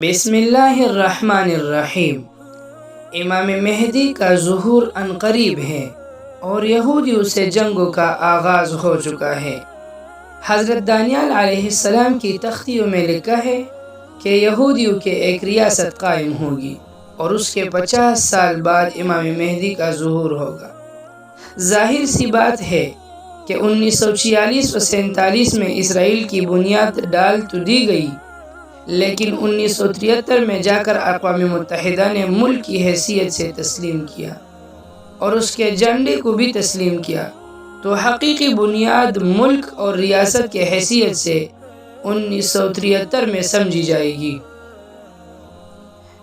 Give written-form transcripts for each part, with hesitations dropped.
بسم اللہ الرحمن الرحیم۔ امام مہدی کا ظہور عنقریب ہے اور یہودیوں سے جنگوں کا آغاز ہو چکا ہے۔ حضرت دانیال علیہ السلام کی تختیوں میں لکھا ہے کہ یہودیوں کے ایک ریاست قائم ہوگی اور اس کے 50 سال بعد امام مہدی کا ظہور ہوگا۔ ظاہر سی بات ہے کہ 1946 و 47 میں اسرائیل کی بنیاد ڈال تو دی گئی، لیکن 1973 میں جا کر اقوام متحدہ نے ملک کی حیثیت سے تسلیم کیا اور اس کے جھنڈے کو بھی تسلیم کیا، تو حقیقی بنیاد ملک اور ریاست کے حیثیت سے 1973 میں سمجھی جائے گی۔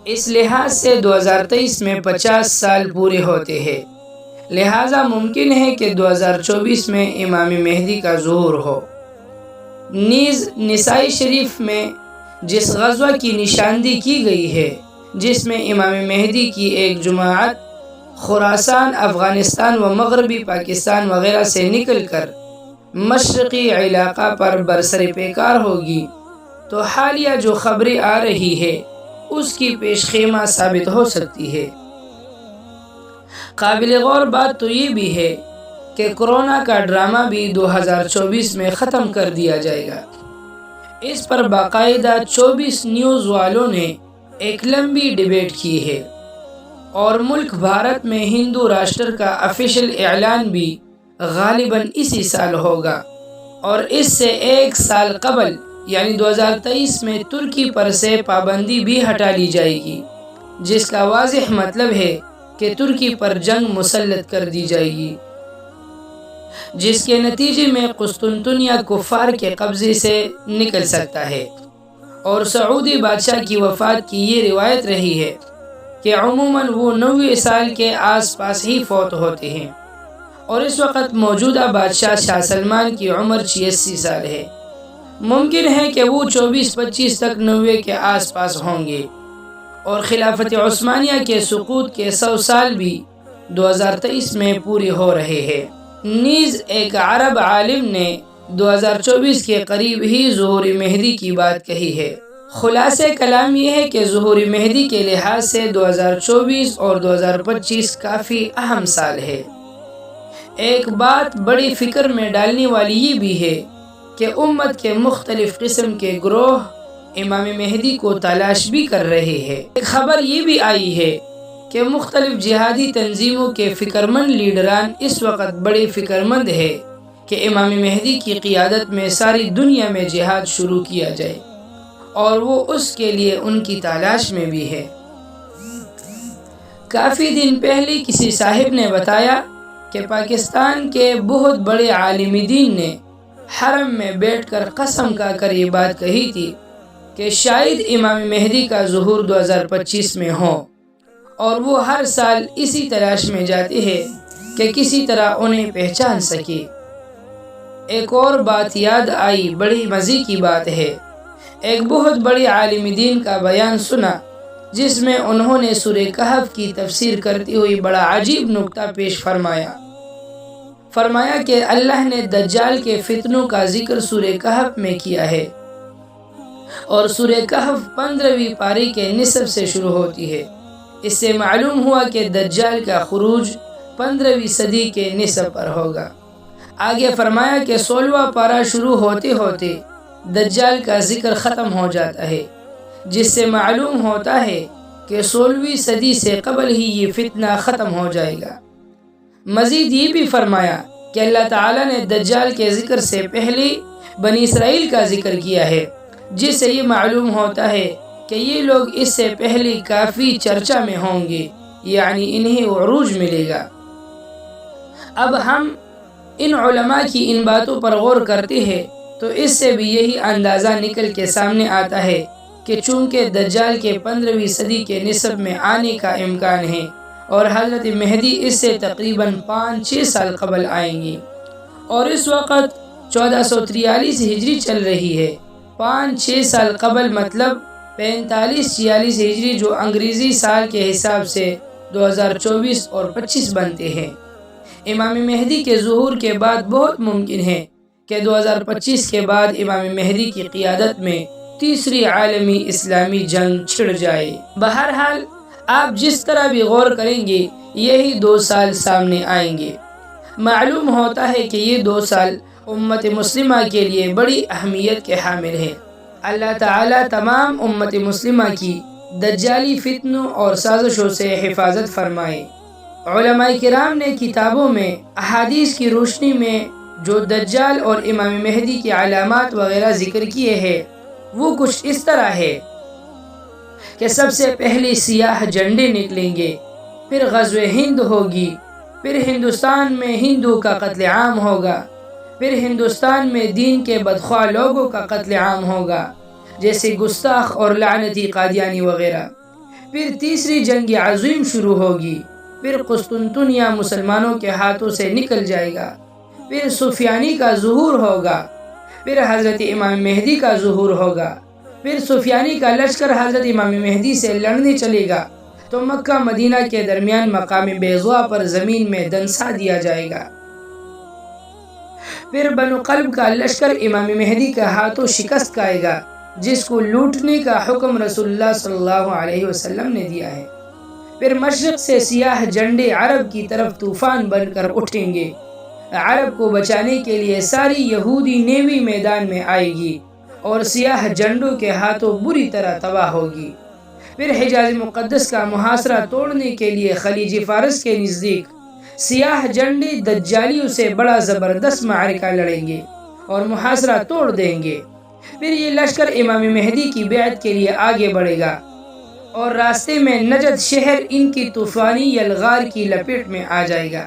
اس لحاظ سے 2023 میں 50 سال پورے ہوتے ہیں، لہٰذا ممکن ہے کہ 2024 میں امام مہدی کا ظہور ہو۔ نیز نسائی شریف میں جس غزوہ کی نشاندہی کی گئی ہے، جس میں امام مہدی کی ایک جماعت خراسان، افغانستان و مغربی پاکستان وغیرہ سے نکل کر مشرقی علاقہ پر برسر پیکار ہوگی، تو حالیہ جو خبریں آ رہی ہے اس کی پیش خیمہ ثابت ہو سکتی ہے۔ قابل غور بات تو یہ بھی ہے کہ کورونا کا ڈرامہ بھی 2024 میں ختم کر دیا جائے گا۔ اس پر باقاعدہ 24 نیوز والوں نے ایک لمبی ڈیبیٹ کی ہے، اور ملک بھارت میں ہندو راشٹر کا آفیشیل اعلان بھی غالباً اسی سال ہوگا، اور اس سے ایک سال قبل یعنی 2023 میں ترکی پر سے پابندی بھی ہٹا لی جائے گی، جس کا واضح مطلب ہے کہ ترکی پر جنگ مسلط کر دی جائے گی، جس کے نتیجے میں قسطنطنیہ کفار کے قبضے سے نکل سکتا ہے۔ اور سعودی بادشاہ کی وفات کی یہ روایت رہی ہے کہ عموماً وہ 90 سال کے آس پاس ہی فوت ہوتے ہیں، اور اس وقت موجودہ بادشاہ شاہ سلمان کی عمر 86 سال ہے۔ ممکن ہے کہ وہ 24-25 تک 90 کے آس پاس ہوں گے، اور خلافت عثمانیہ کے سقوط کے 100 سال بھی 2023 میں پورے ہو رہے ہیں۔ نیز ایک عرب عالم نے 2024 کے قریب ہی ظہور مہدی کی بات کہی ہے۔ خلاصہ کلام یہ ہے کہ ظہور مہدی کے لحاظ سے 2024 اور 2025 کافی اہم سال ہے۔ ایک بات بڑی فکر میں ڈالنے والی یہ بھی ہے کہ امت کے مختلف قسم کے گروہ امام مہدی کو تلاش بھی کر رہے ہیں۔ ایک خبر یہ بھی آئی ہے کہ مختلف جہادی تنظیموں کے فکرمند لیڈران اس وقت بڑے فکرمند ہیں کہ امام مہدی کی قیادت میں ساری دنیا میں جہاد شروع کیا جائے، اور وہ اس کے لیے ان کی تلاش میں بھی ہے۔ کافی دن پہلے کسی صاحب نے بتایا کہ پاکستان کے بہت بڑے عالم دین نے حرم میں بیٹھ کر قسم کھا کر یہ بات کہی تھی کہ شاید امام مہدی کا ظہور 2025 میں ہو، اور وہ ہر سال اسی تلاش میں جاتے ہیں کہ کسی طرح انہیں پہچان سکے۔ ایک اور بات یاد آئی، بڑی مزے کی بات ہے۔ ایک بہت بڑی عالم دین کا بیان سنا جس میں انہوں نے سورہ کہف کی تفسیر کرتے ہوئے بڑا عجیب نکتہ پیش فرمایا کہ اللہ نے دجال کے فتنوں کا ذکر سورہ کہف میں کیا ہے، اور سورہ کہف 15ویں پارے کے نصف سے شروع ہوتی ہے۔ اس سے معلوم ہوا کہ دجال کا خروج 15ویں صدی کے نصف پر ہوگا۔ آگے فرمایا کہ 16واں پارہ شروع ہوتے ہوتے دجال کا ذکر ختم ہو جاتا ہے، جس سے معلوم ہوتا ہے کہ 16ویں صدی سے قبل ہی یہ فتنہ ختم ہو جائے گا۔ مزید یہ بھی فرمایا کہ اللہ تعالیٰ نے دجال کے ذکر سے پہلے بنی اسرائیل کا ذکر کیا ہے، جس سے یہ معلوم ہوتا ہے کہ یہ لوگ اس سے پہلے کافی چرچا میں ہوں گے، یعنی انہیں عروج ملے گا۔ اب ہم ان علماء کی ان باتوں پر غور کرتے ہیں تو اس سے بھی یہی اندازہ نکل کے سامنے آتا ہے کہ چونکہ دجال کے 15ویں صدی کے نصف میں آنے کا امکان ہے، اور حضرت مہدی اس سے تقریباً 5-6 سال قبل آئیں گے، اور اس وقت 1443 ہجری چل رہی ہے۔ 5-6 سال قبل مطلب 45-46 ہجری، جو انگریزی سال کے حساب سے 2024 اور 25 بنتے ہیں۔ امام مہدی کے ظہور کے بعد بہت ممکن ہے کہ 2025 کے بعد امام مہدی کی قیادت میں تیسری عالمی اسلامی جنگ چھڑ جائے۔ بہرحال آپ جس طرح بھی غور کریں گے یہی 2 سال سامنے آئیں گے۔ معلوم ہوتا ہے کہ یہ 2 سال امت مسلمہ کے لیے بڑی اہمیت کے حامل ہیں۔ اللہ تعالیٰ تمام امت مسلمہ کی دجالی فتنوں اور سازشوں سے حفاظت فرمائے۔ علماء کرام نے کتابوں میں احادیث کی روشنی میں جو دجال اور امام مہدی کی علامات وغیرہ ذکر کیے ہیں وہ کچھ اس طرح ہے کہ سب سے پہلے سیاہ جھنڈے نکلیں گے، پھر غزوہ ہند ہوگی، پھر ہندوستان میں ہندو کا قتل عام ہوگا، پھر ہندوستان میں دین کے بدخواہ لوگوں کا قتل عام ہوگا جیسے گستاخ اور لعنتی قادیانی وغیرہ، پھر تیسری جنگ عظیم شروع ہوگی، پھر قسطنطنیہ مسلمانوں کے ہاتھوں سے نکل جائے گا، پھر سفیانی کا ظہور ہوگا، پھر حضرت امام مہدی کا ظہور ہوگا، پھر سفیانی کا لشکر حضرت امام مہدی سے لڑنے چلے گا تو مکہ مدینہ کے درمیان مقام بیضاء پر زمین میں دنسا دیا جائے گا، پھر بنو قلب کا لشکر امام مہدی کے ہاتھوں شکست کھائے گا جس کو لوٹنے کا حکم رسول اللہ صلی اللہ علیہ وسلم نے دیا ہے، پھر مشرق سے سیاہ جھنڈے عرب کی طرف طوفان بن کر اٹھیں گے، عرب کو بچانے کے لیے ساری یہودی نیوی میدان میں آئے گی اور سیاہ جھنڈوں کے ہاتھوں بری طرح تباہ ہوگی، پھر حجاز مقدس کا محاصرہ توڑنے کے لیے خلیج فارس کے نزدیک سیاہ جھنڈے دجالیوں سے بڑا زبردست معرکہ لڑیں گے اور محاصرہ توڑ دیں گے، پھر یہ لشکر امام مہدی کی بیعت کے لیے آگے بڑھے گا اور راستے میں نجد شہر ان کی طوفانی یلغار کی لپیٹ میں آ جائے گا،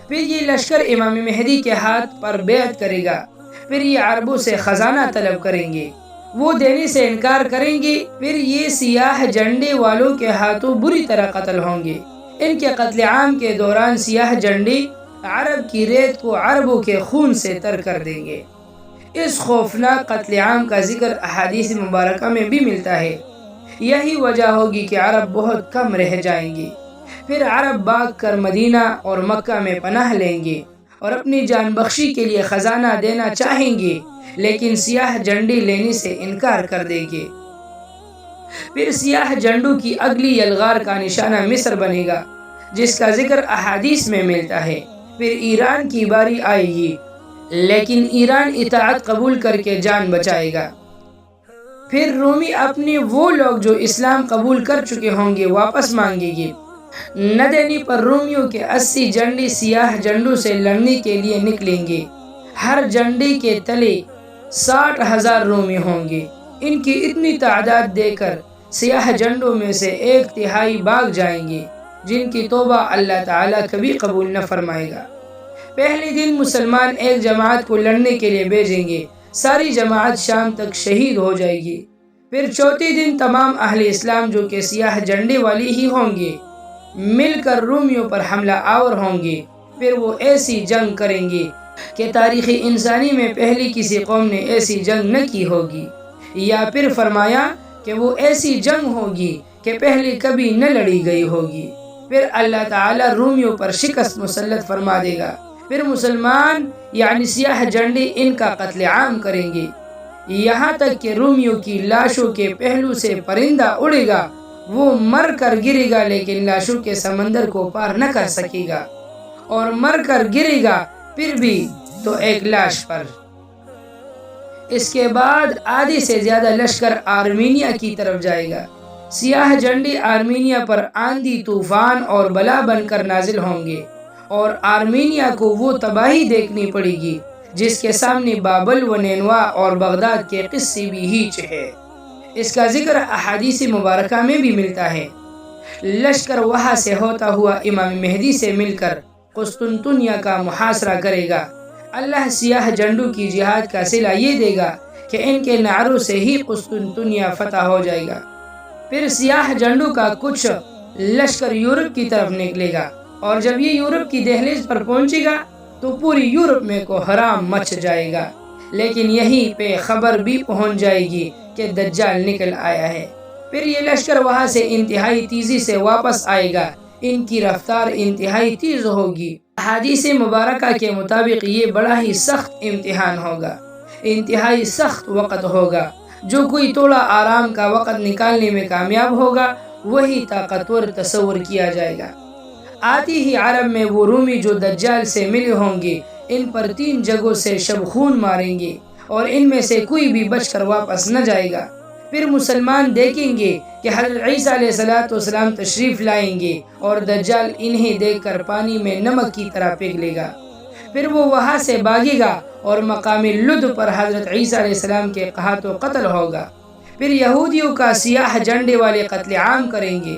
پھر یہ لشکر امام مہدی کے ہاتھ پر بیعت کرے گا، پھر یہ عربوں سے خزانہ طلب کریں گے، وہ دینے سے انکار کریں گے، پھر یہ سیاہ جھنڈے والوں کے ہاتھوں بری طرح قتل ہوں گے، ان کے قتل عام کے دوران سیاہ جھنڈے عرب کی ریت کو عربوں کے خون سے تر کر دیں گے۔ اس خوفناک قتل عام کا ذکر احادیث مبارکہ میں بھی ملتا ہے، یہی وجہ ہوگی کہ عرب بہت کم رہ جائیں گے، پھر عرب بھاگ کر مدینہ اور مکہ میں پناہ لیں گے اور اپنی جان بخشی کے لیے خزانہ دینا چاہیں گے لیکن سیاہ جھنڈے لینے سے انکار کر دیں گے، پھر سیاہ جھنڈوں کی اگلی یلغار کا نشانہ مصر بنے گا جس کا ذکر احادیث میں ملتا ہے، پھر ایران کی باری آئے گی لیکن ایران اطاعت قبول کر کے جان بچائے گا، پھر رومی اپنے وہ لوگ جو اسلام قبول کر چکے ہوں گے واپس مانگیں گے، نہ دینے پر رومیوں کے 80 جھنڈے سیاہ جھنڈوں سے لڑنے کے لیے نکلیں گے، ہر جھنڈے کے تلے 60,000 رومی ہوں گے، ان کی اتنی تعداد دے کر سیاہ جھنڈوں میں سے 1/3 بھاگ جائیں گے جن کی توبہ اللہ تعالیٰ کبھی قبول نہ فرمائے گا۔ پہلے دن مسلمان ایک جماعت کو لڑنے کے لیے بھیجیں گے، ساری جماعت شام تک شہید ہو جائے گی، پھر چوتھے دن تمام اہل اسلام جو کہ سیاہ جھنڈے والی ہی ہوں گے مل کر رومیوں پر حملہ آور ہوں گے، پھر وہ ایسی جنگ کریں گے کہ تاریخ انسانی میں پہلی کسی قوم نے ایسی جنگ نہ کی ہوگی، یا پھر فرمایا کہ وہ ایسی جنگ ہوگی کہ پہلے کبھی نہ لڑی گئی ہوگی، پھر اللہ تعالیٰ رومیوں پر شکست مسلط فرما دے گا، پھر مسلمان یعنی سیاہ جھنڈے ان کا قتل عام کریں گے، یہاں تک کہ رومیوں کی لاشوں کے پہلو سے پرندہ اڑے گا، وہ مر کر گرے گا لیکن لاشوں کے سمندر کو پار نہ کر سکے گا، اور مر کر گرے گا پھر بھی تو ایک لاش پر۔ اس کے بعد آدھے سے زیادہ لشکر آرمینیا کی طرف جائے گا، سیاہ جھنڈے آرمینیا پر آندھی طوفان اور بلا بن کر نازل ہوں گے اور آرمینیا کو وہ تباہی دیکھنی پڑے گی جس کے سامنے بابل و نینوا اور بغداد کے قصے بھی ہیچ ہے۔ اس کا ذکر احادیث مبارکہ میں بھی ملتا ہے۔ لشکر وہاں سے ہوتا ہوا امام مہدی سے مل کر قسطنطنیہ کا محاصرہ کرے گا، اللہ سیاہ جھنڈوں کی جہاد کا صلہ یہ دے گا کہ ان کے نعروں سے ہی قسطنطنیہ فتح ہو جائے گا، پھر سیاہ جھنڈوں کا کچھ لشکر یورپ کی طرف نکلے گا اور جب یہ یورپ کی دہلیز پر پہنچے گا تو پوری یورپ میں کو حرام مچ جائے گا، لیکن یہیں پہ خبر بھی پہنچ جائے گی کہ دجال نکل آیا ہے، پھر یہ لشکر وہاں سے انتہائی تیزی سے واپس آئے گا، ان کی رفتار انتہائی تیز ہوگی۔ احادیث مبارکہ کے مطابق یہ بڑا ہی سخت امتحان ہوگا، انتہائی سخت وقت ہوگا، جو کوئی تھوڑا آرام کا وقت نکالنے میں کامیاب ہوگا وہی طاقتور تصور کیا جائے گا۔ آتی ہی عرب میں وہ رومی جو دجال سے ملے ہوں گے ان پر 3 جگہوں سے شب خون ماریں گے اور ان میں سے کوئی بھی بچ کر واپس نہ جائے گا۔ پھر مسلمان دیکھیں گے کہ حضرت عیسیٰ علیہ السلام تشریف لائیں گے اور دجال انہیں دیکھ کر پانی میں نمک کی طرح پگھلے گا۔ پھر وہ وہاں سے بھاگے گا اور مقام لد پر حضرت عیسیٰ علیہ السلام کے قحط و قتل ہوگا۔ پھر یہودیوں کا سیاہ جھنڈے والے قتل عام کریں گے۔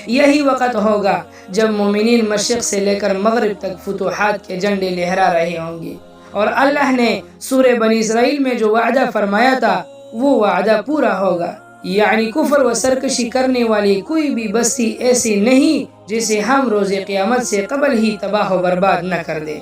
یہی وقت ہوگا جب مومنین مشرق سے لے کر مغرب تک فتوحات کے جھنڈے لہرا رہے ہوں گے، اور اللہ نے سورہ بنی اسرائیل میں جو وعدہ فرمایا تھا وہ وعدہ پورا ہوگا، یعنی کفر و سرکشی کرنے والی کوئی بھی بستی ایسی نہیں جسے ہم روز قیامت سے قبل ہی تباہ و برباد نہ کر دیں۔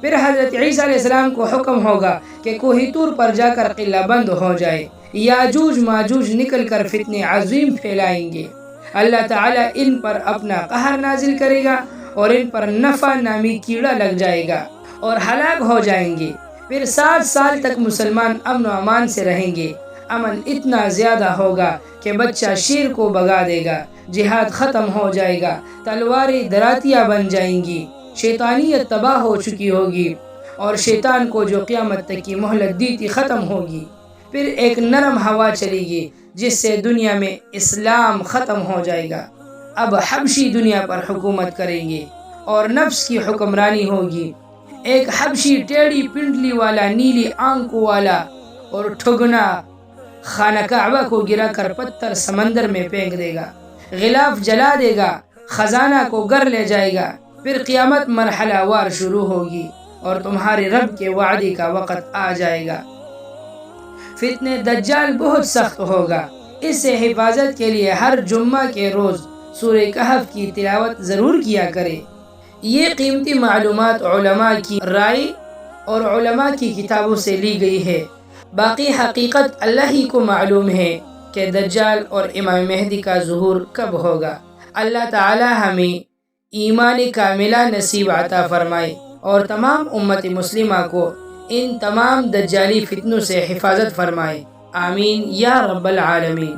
پھر حضرت عیسیٰ علیہ السلام کو حکم ہوگا کہ کوہ طور پر جا کر قلعہ بند ہو جائے، یاجوج ماجوج نکل کر فتنے عظیم پھیلائیں گے۔ اللہ تعالیٰ ان پر اپنا قہر نازل کرے گا اور ان پر نفع نامی کیڑا لگ جائے گا اور ہلاک ہو جائیں گے۔ پھر 7 سال تک مسلمان امن و امان سے رہیں گے۔ امن اتنا زیادہ ہوگا کہ بچہ شیر کو بھگا دے گا، جہاد ختم ہو جائے گا، تلواریں دراتیاں بن جائیں گی، شیطانیت تباہ ہو چکی ہوگی اور شیطان کو جو قیامت تک کی مہلت دی تھی ختم ہوگی۔ پھر ایک نرم ہوا چلے گی جس سے دنیا میں اسلام ختم ہو جائے گا۔ اب حبشی دنیا پر حکومت کریں گے اور نفس کی حکمرانی ہوگی۔ ایک حبشی ٹیڑھی پنڈلی والا، نیلی آنکھوں والا اور ٹھگنا خانہ کعبہ کو گرا کر پتھر سمندر میں پھینک دے گا، غلاف جلا دے گا، خزانہ کو گر لے جائے گا۔ پھر قیامت مرحلہ وار شروع ہوگی اور تمہارے رب کے وعدے کا وقت آ جائے گا۔ فتنہ دجال بہت سخت ہوگا، اس سے حفاظت کے لیے ہر جمعہ کے روز سورہ کہف کی تلاوت ضرور کیا کرے۔ یہ قیمتی معلومات علماء کی رائے اور علماء کی کتابوں سے لی گئی ہے۔ باقی حقیقت اللہ ہی کو معلوم ہے کہ دجال اور امام مہدی کا ظہور کب ہوگا۔ اللہ تعالی ہمیں ایمان کاملہ نصیب عطا فرمائے اور تمام امت مسلمہ کو ان تمام دجالی فتنوں سے حفاظت فرمائے، آمین یا رب العالمین۔